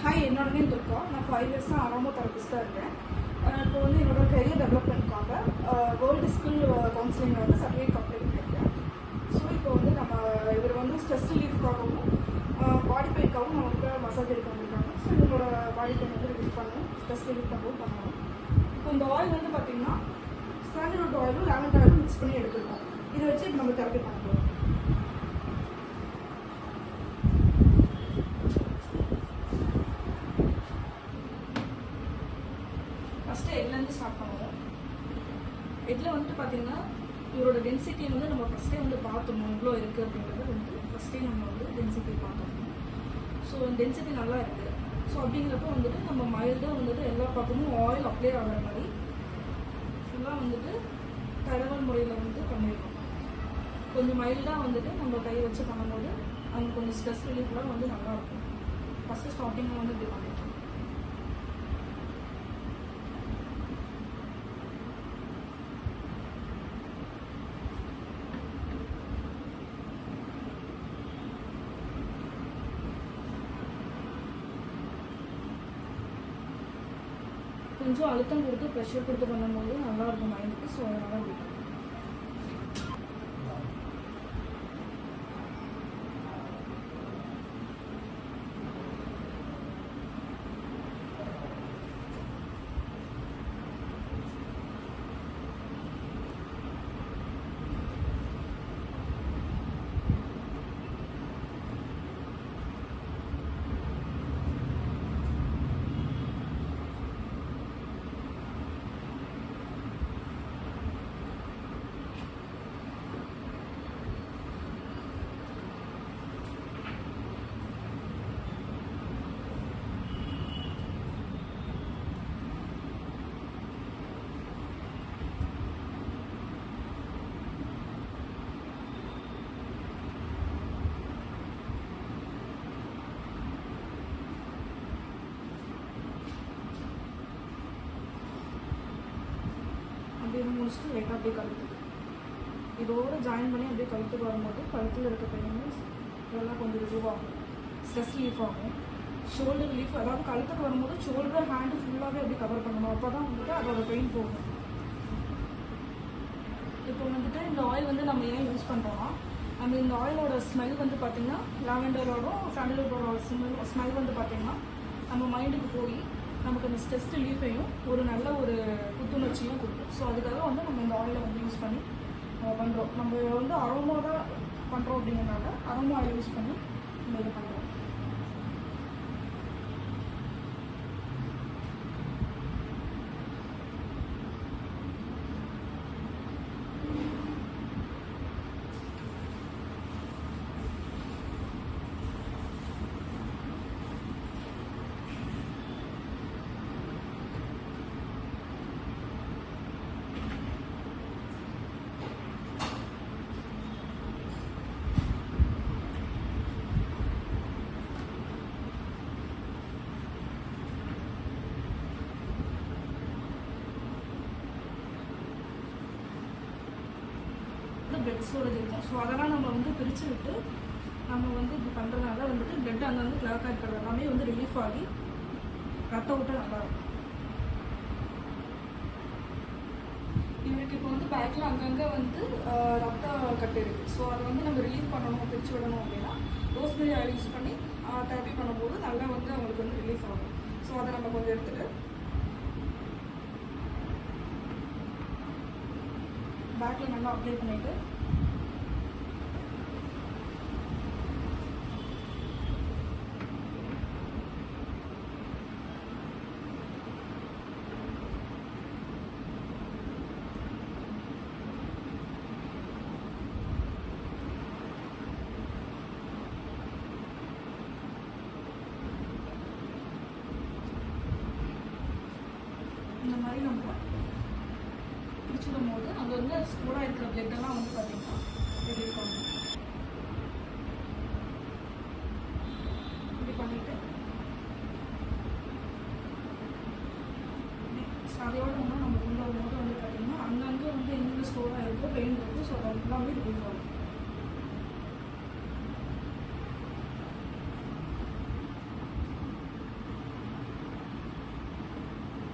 Hi, என்னோட name Durga. நான் 5 இயர்ஸாக அரோமா தெரபிஸ்ட்டாக இருக்கேன். இப்போ வந்து என்னோட கெரியர் டெவலப்மெண்ட்காக வேர்ல்டு ஸ்கில் கவுன்சிலிங்கில் வந்து சர்டிஃபிகேட் கம்ப்ளீட் பண்ணியிருக்கேன். ஸோ இப்போ வந்து இவர் வந்து ஸ்ட்ரெஸ் ரிலீஃப்காகவும் பாடி பெயின்காகவும் நம்மளுக்கு மசாஜ் எடுக்க வந்திருக்காங்க. ஸோ இவங்களோட பாடி பெயின் வந்து ரிலீஃப் பண்ணணும், ஸ்ட்ரெஸ் ரிலீஃப் பண்ணணும். இப்போ இந்த ஆயில் வந்து பார்த்திங்கன்னா சாண்டல்வுட் ஆயிலும் லாவெண்டர் ஆயிலும் மிக்ஸ் பண்ணி எடுத்துருக்கோம். இதை வச்சு இப்போ நம்ம தெரப்பி பண்ண போகிறோம். ஃபஸ்ட்டு எட்லேருந்து ஸ்டார்ட் பண்ணுவோம். எட்டில் வந்துட்டு பார்த்தீங்கன்னா இவரோட டென்சிட்டியை வந்து நம்ம ஃபஸ்ட்டே வந்து பார்த்துடணும், இவ்வளோ இருக்குது அப்படின்றத வந்து ஃபஸ்ட்டே நம்ம வந்து டென்சிட்டி பார்த்துக்கணும். ஸோ டென்சிட்டி நல்லா இருக்குது. ஸோ அப்படிங்கிறப்ப வந்துட்டு நம்ம மைல்டாக வந்துட்டு எல்லா பக்கமும் ஆயில் அப்ளை ஆகிற மாதிரி ஃபுல்லாக வந்துட்டு தடவல் முறையில் வந்து பண்ணிடணும். கொஞ்சம் மைல்டாக வந்துட்டு நம்ம கை வச்சு பண்ணும்போது அவங்க கொஞ்சம் ஸ்ட்ரெஸ் ரிலீஃப்லாம் வந்து நல்லாயிருக்கும். ஃபஸ்ட்டு ஸ்டார்டிங்கில் வந்து இப்படி பண்ணிட்டோம். கொஞ்சம் அழுத்தம் கொடுத்து ப்ரெஷர் கொடுத்து பண்ணும்போது நல்லாயிருக்கும் மைண்டுக்கு. ஸோ அதனால் அப்படி முடிச்சுட்டு லைட்டாக அப்படியே கழுத்துக்கு இதோடு ஜாயின் பண்ணி அப்படியே கழுத்துக்கு வரும்போது கழுத்தில் இருக்க பெயின் இதெல்லாம் கொஞ்சம் ரிலீவ் ஆகும், ஸ்ட்ரெஸ் ரிலீஃப் ஆகும். ஷோல்டர் ரிலீஃப், அதாவது கழுத்துக்கு வரும்போது ஷோல்டர் ஹேண்டு ஃபுல்லாகவே அப்படியே கவர் பண்ணணும். அப்போ தான் வந்துட்டு அதோட பெயின் போகும். இப்போ வந்துட்டு இந்த ஆயில் வந்து நம்ம ஏன் யூஸ் பண்ணுறோம்னா, நம்ம இந்த ஆயிலோட ஸ்மெல் வந்து பார்த்திங்கன்னா லாவெண்டரோட சாண்டல்வுட்டோட ஸ்மெல் வந்து பார்த்திங்கன்னா நம்ம மைண்டுக்கு போய் நமக்கு அந்த ஸ்ட்ரெஸ் ரிலீஃபையும் ஒரு நல்ல ஒரு புத்துணர்ச்சியும் கொடுக்கும். ஸோ அதுக்காக வந்து நம்ம இந்த ஆயிலை வந்து யூஸ் பண்ணி பண்ணுறோம். நம்ம வந்து அரோமா தான் பண்ணுறோம் அப்படிங்கிறனால அரோமா ஆயில் யூஸ் பண்ணி நம்ம இது பண்ணுறோம். பிளட் ஸ்டோரேஜ் இருக்கும். ஸோ அதெல்லாம் நம்ம வந்து பிரித்து விட்டு நம்ம வந்து இப்படி பண்ணுறதுனால வந்துட்டு பிளட் அங்கே வந்து கிளாக்காக இருக்கிறது எல்லாமே வந்து ரிலீஃப் ஆகி ரத்த ஓட்டம் நல்லாயிருக்கும். இவருக்கு இப்போ வந்து பேக்கில் அங்கங்கே வந்து ரத்த கட்டு இருக்குது. ஸோ அதை வந்து நம்ம ரிலீஃப் பண்ணணும், பிரித்து விடணும் அப்படின்னா ரோஸ்மெரி ஆயில் யூஸ் பண்ணி தெரப்பி பண்ணும்போது நல்லா வந்து அவங்களுக்கு வந்து ரிலீஃப் ஆகும். ஸோ அதை நம்ம கொஞ்சம் எடுத்துகிட்டு பேக்கில் நல்லா அப்ளை பண்ணிவிட்டு இந்த மாதிரி நம்ம பிடிச்சிடும் போது அங்கே வந்து ஸ்கூலாக இருக்கிற பிளட்டெல்லாம் வந்து பார்த்திங்கன்னா ரிலீவ் பண்ணணும். இப்படி பண்ணிவிட்டு அதையோட நம்ம கொண்டு வரும்போது வந்து பார்த்திங்கன்னா அங்கங்கே வந்து எங்கே ஸ்டோராக இருக்கோ பெயின் இருக்கும். ஸோ அது எல்லாமே ரிலீவ் ஆகும்.